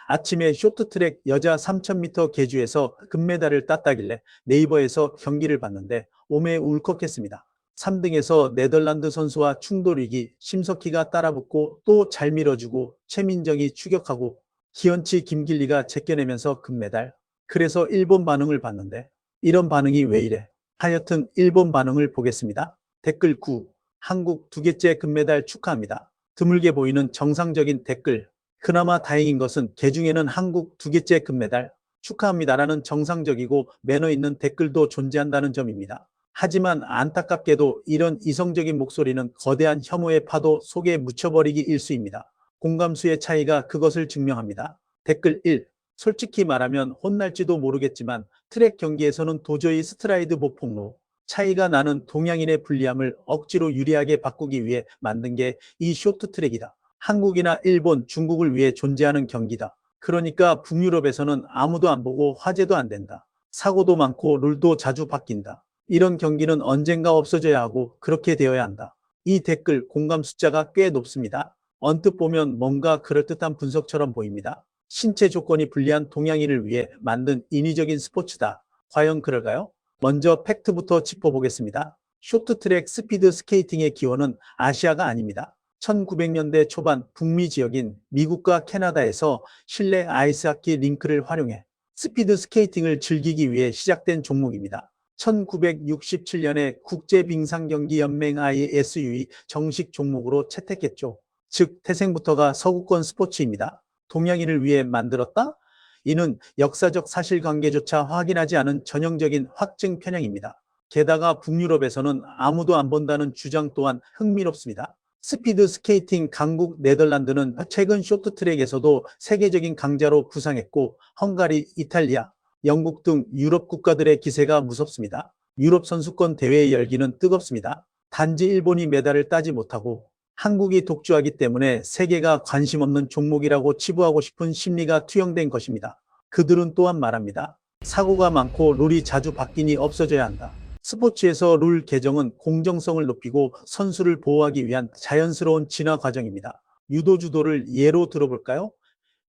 아침에 쇼트트랙 여자 3000m 계주에서 금메달을 땄다길래 네이버에서 경기를 봤는데 몸에 울컥했습니다. 3등에서 네덜란드 선수와 충돌이기 심석희가 따라붙고 또 잘 밀어주고 최민정이 추격하고 기원치 김길리가 제껴내면서 금메달. 그래서 일본 반응을 봤는데 이런 반응이 왜 이래? 하여튼 일본 반응을 보겠습니다. 댓글 9. 한국 두 개째 금메달 축하합니다. 드물게 보이는 정상적인 댓글. 그나마 다행인 것은 개중에는 한국 두 개째 금메달 축하합니다라는 정상적이고 매너 있는 댓글도 존재한다는 점입니다. 하지만 안타깝게도 이런 이성적인 목소리는 거대한 혐오의 파도 속에 묻혀버리기 일쑤입니다. 공감수의 차이가 그것을 증명합니다. 댓글 1. 솔직히 말하면 혼날지도 모르겠지만 트랙 경기에서는 도저히 스트라이드 보폭로 차이가 나는 동양인의 불리함을 억지로 유리하게 바꾸기 위해 만든 게 이 쇼트트랙이다. 한국이나 일본, 중국을 위해 존재하는 경기다. 그러니까 북유럽에서는 아무도 안 보고 화제도 안 된다. 사고도 많고 룰도 자주 바뀐다. 이런 경기는 언젠가 없어져야 하고 그렇게 되어야 한다. 이 댓글 공감 숫자가 꽤 높습니다. 언뜻 보면 뭔가 그럴듯한 분석처럼 보입니다. 신체 조건이 불리한 동양인을 위해 만든 인위적인 스포츠다. 과연 그럴까요? 먼저 팩트부터 짚어보겠습니다. 쇼트트랙 스피드 스케이팅의 기원은 아시아가 아닙니다. 1900년대 초반 북미 지역인 미국과 캐나다에서 실내 아이스하키 링크를 활용해 스피드 스케이팅을 즐기기 위해 시작된 종목입니다. 1967년에 국제빙상경기연맹 ISU의 정식 종목으로 채택했죠. 즉 태생부터가 서구권 스포츠입니다. 동양인을 위해 만들었다? 이는 역사적 사실관계조차 확인하지 않은 전형적인 확증 편향입니다. 게다가 북유럽에서는 아무도 안 본다는 주장 또한 흥미롭습니다. 스피드 스케이팅 강국 네덜란드는 최근 쇼트트랙에서도 세계적인 강자로 부상했고 헝가리, 이탈리아, 영국 등 유럽 국가들의 기세가 무섭습니다. 유럽 선수권 대회의 열기는 뜨겁습니다. 단지 일본이 메달을 따지 못하고 한국이 독주하기 때문에 세계가 관심 없는 종목이라고 치부하고 싶은 심리가 투영된 것입니다. 그들은 또한 말합니다. 사고가 많고 룰이 자주 바뀌니 없어져야 한다. 스포츠에서 룰 개정은 공정성을 높이고 선수를 보호하기 위한 자연스러운 진화 과정입니다. 유도주도를 예로 들어볼까요?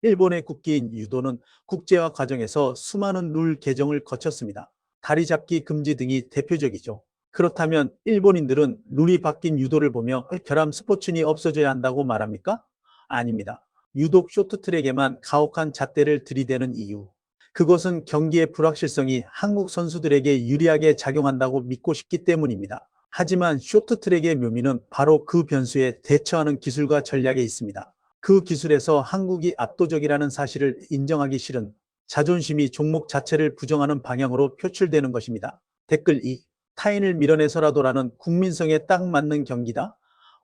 일본의 국기인 유도는 국제화 과정에서 수많은 룰 개정을 거쳤습니다. 다리 잡기 금지 등이 대표적이죠. 그렇다면 일본인들은 룰이 바뀐 유도를 보며 결함 스포츠니 없어져야 한다고 말합니까? 아닙니다. 유독 쇼트트랙에만 가혹한 잣대를 들이대는 이유. 그것은 경기의 불확실성이 한국 선수들에게 유리하게 작용한다고 믿고 싶기 때문입니다. 하지만 쇼트트랙의 묘미는 바로 그 변수에 대처하는 기술과 전략에 있습니다. 그 기술에서 한국이 압도적이라는 사실을 인정하기 싫은 자존심이 종목 자체를 부정하는 방향으로 표출되는 것입니다. 댓글 2. 타인을 밀어내서라도라는 국민성에 딱 맞는 경기다.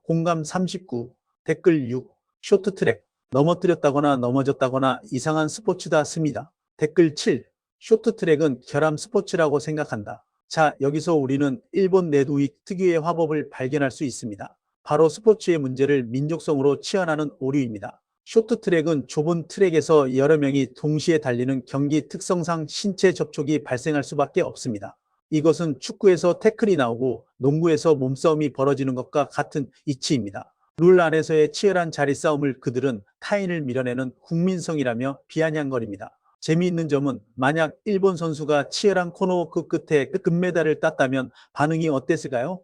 공감 39. 댓글 6. 쇼트트랙. 넘어뜨렸다거나 넘어졌다거나 이상한 스포츠다 씁니다. 댓글 7. 쇼트트랙은 결함 스포츠라고 생각한다. 자, 여기서 우리는 일본 내도의 특유의 화법을 발견할 수 있습니다. 바로 스포츠의 문제를 민족성으로 치환하는 오류입니다. 쇼트트랙은 좁은 트랙에서 여러 명이 동시에 달리는 경기 특성상 신체 접촉이 발생할 수밖에 없습니다. 이것은 축구에서 태클이 나오고 농구에서 몸싸움이 벌어지는 것과 같은 이치입니다. 룰 안에서의 치열한 자리 싸움을 그들은 타인을 밀어내는 국민성이라며 비아냥거립니다. 재미있는 점은 만약 일본 선수가 치열한 코너워크 끝에 금메달을 땄다면 반응이 어땠을까요?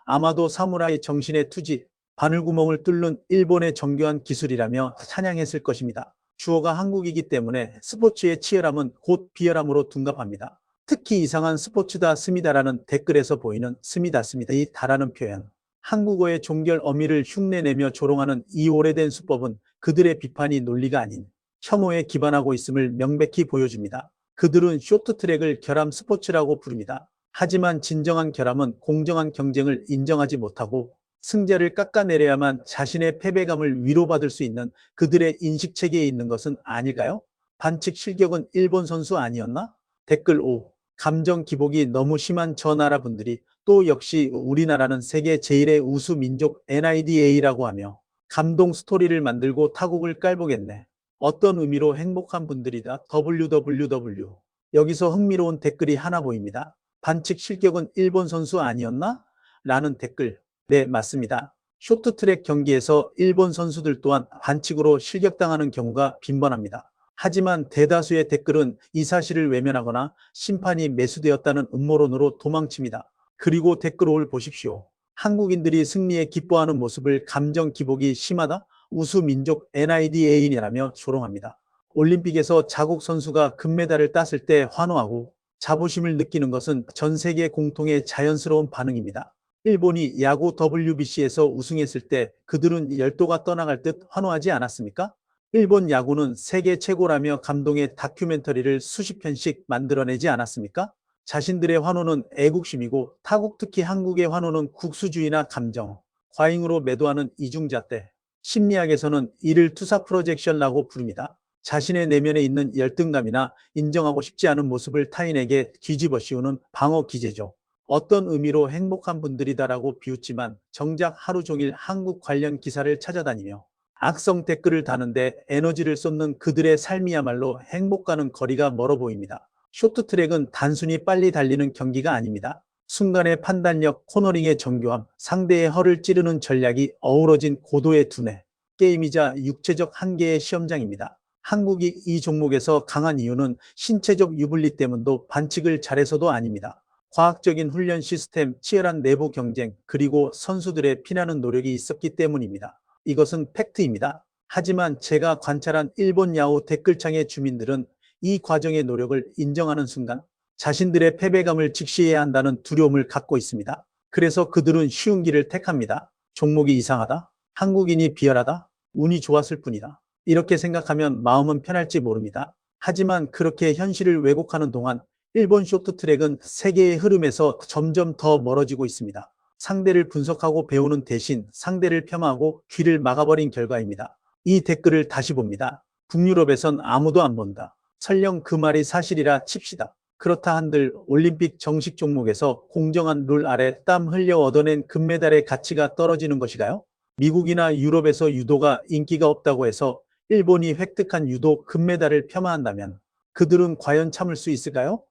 아마도 사무라이 정신의 투지, 바늘구멍을 뚫는 일본의 정교한 기술이라며 찬양했을 것입니다. 주어가 한국이기 때문에 스포츠의 치열함은 곧 비열함으로 둔갑합니다. 특히 이상한 스포츠다 씁니다라는 댓글에서 보이는 씁니다 씁니다 이 다라는 표현. 한국어의 종결 어미를 흉내내며 조롱하는 이 오래된 수법은 그들의 비판이 논리가 아닌 혐오에 기반하고 있음을 명백히 보여줍니다. 그들은 쇼트트랙을 결함 스포츠라고 부릅니다. 하지만 진정한 결함은 공정한 경쟁을 인정하지 못하고 승자를 깎아내려야만 자신의 패배감을 위로받을 수 있는 그들의 인식체계에 있는 것은 아닐까요? 반칙 실격은 일본 선수 아니었나? 댓글 5. 감정 기복이 너무 심한 저 나라 분들이 또 역시 우리나라는 세계 제1의 우수 민족 NIDA라고 하며 감동 스토리를 만들고 타국을 깔보겠네. 어떤 의미로 행복한 분들이다. WWW. 여기서 흥미로운 댓글이 하나 보입니다. 반칙 실격은 일본 선수 아니었나? 라는 댓글. 네, 맞습니다. 쇼트트랙 경기에서 일본 선수들 또한 반칙으로 실격당하는 경우가 빈번합니다. 하지만 대다수의 댓글은 이 사실을 외면하거나 심판이 매수되었다는 음모론으로 도망칩니다. 그리고 댓글을 보십시오. 한국인들이 승리에 기뻐하는 모습을 감정 기복이 심하다? 우수 민족 NIDA인이라며 조롱합니다. 올림픽에서 자국 선수가 금메달을 땄을 때 환호하고 자부심을 느끼는 것은 전 세계 공통의 자연스러운 반응입니다. 일본이 야구 WBC에서 우승했을 때 그들은 열도가 떠나갈 듯 환호하지 않았습니까? 일본 야구는 세계 최고라며 감동의 다큐멘터리를 수십 편씩 만들어내지 않았습니까? 자신들의 환호는 애국심이고 타국 특히 한국의 환호는 국수주의나 감정, 과잉으로 매도하는 이중잣대. 심리학에서는 이를 투사 프로젝션이라고 부릅니다. 자신의 내면에 있는 열등감이나 인정하고 싶지 않은 모습을 타인에게 뒤집어 씌우는 방어 기제죠. 어떤 의미로 행복한 분들이다라고 비웃지만 정작 하루 종일 한국 관련 기사를 찾아다니며 악성 댓글을 다는데 에너지를 쏟는 그들의 삶이야말로 행복과는 거리가 멀어 보입니다. 쇼트트랙은 단순히 빨리 달리는 경기가 아닙니다. 순간의 판단력, 코너링의 정교함, 상대의 허를 찌르는 전략이 어우러진 고도의 두뇌, 게임이자 육체적 한계의 시험장입니다. 한국이 이 종목에서 강한 이유는 신체적 유불리 때문도 반칙을 잘해서도 아닙니다. 과학적인 훈련 시스템, 치열한 내부 경쟁, 그리고 선수들의 피나는 노력이 있었기 때문입니다. 이것은 팩트입니다. 하지만 제가 관찰한 일본 야후 댓글창의 주민들은 이 과정의 노력을 인정하는 순간 자신들의 패배감을 직시해야 한다는 두려움을 갖고 있습니다. 그래서 그들은 쉬운 길을 택합니다. 종목이 이상하다? 한국인이 비열하다? 운이 좋았을 뿐이다. 이렇게 생각하면 마음은 편할지 모릅니다. 하지만 그렇게 현실을 왜곡하는 동안 일본 쇼트트랙은 세계의 흐름에서 점점 더 멀어지고 있습니다. 상대를 분석하고 배우는 대신 상대를 폄하하고 귀를 막아버린 결과입니다. 이 댓글을 다시 봅니다. 북유럽에선 아무도 안 본다. 설령 그 말이 사실이라 칩시다. 그렇다 한들 올림픽 정식 종목에서 공정한 룰 아래 땀 흘려 얻어낸 금메달의 가치가 떨어지는 것이가요? 미국이나 유럽에서 유도가 인기가 없다고 해서 일본이 획득한 유도 금메달을 폄하한다면 그들은 과연 참을 수 있을까요?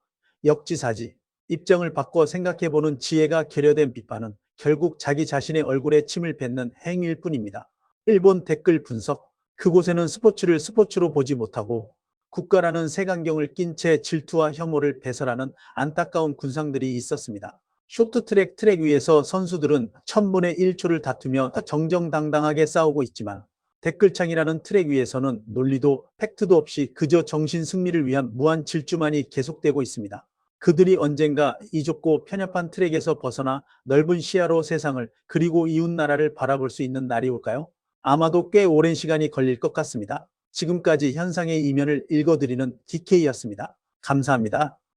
역지사지. 입장을 바꿔 생각해보는 지혜가 결여된 비판은 결국 자기 자신의 얼굴에 침을 뱉는 행위일 뿐입니다. 일본 댓글 분석. 그곳에는 스포츠를 스포츠로 보지 못하고 국가라는 색안경을 낀 채 질투와 혐오를 배설하는 안타까운 군상들이 있었습니다. 쇼트트랙 트랙 위에서 선수들은 1000분의 1초를 다투며 정정당당하게 싸우고 있지만 댓글창이라는 트랙 위에서는 논리도 팩트도 없이 그저 정신 승리를 위한 무한 질주만이 계속되고 있습니다. 그들이 언젠가 이 좁고 편협한 트랙에서 벗어나 넓은 시야로 세상을 그리고 이웃나라를 바라볼 수 있는 날이 올까요? 아마도 꽤 오랜 시간이 걸릴 것 같습니다. 지금까지 현상의 이면을 읽어드리는 DK였습니다. 감사합니다.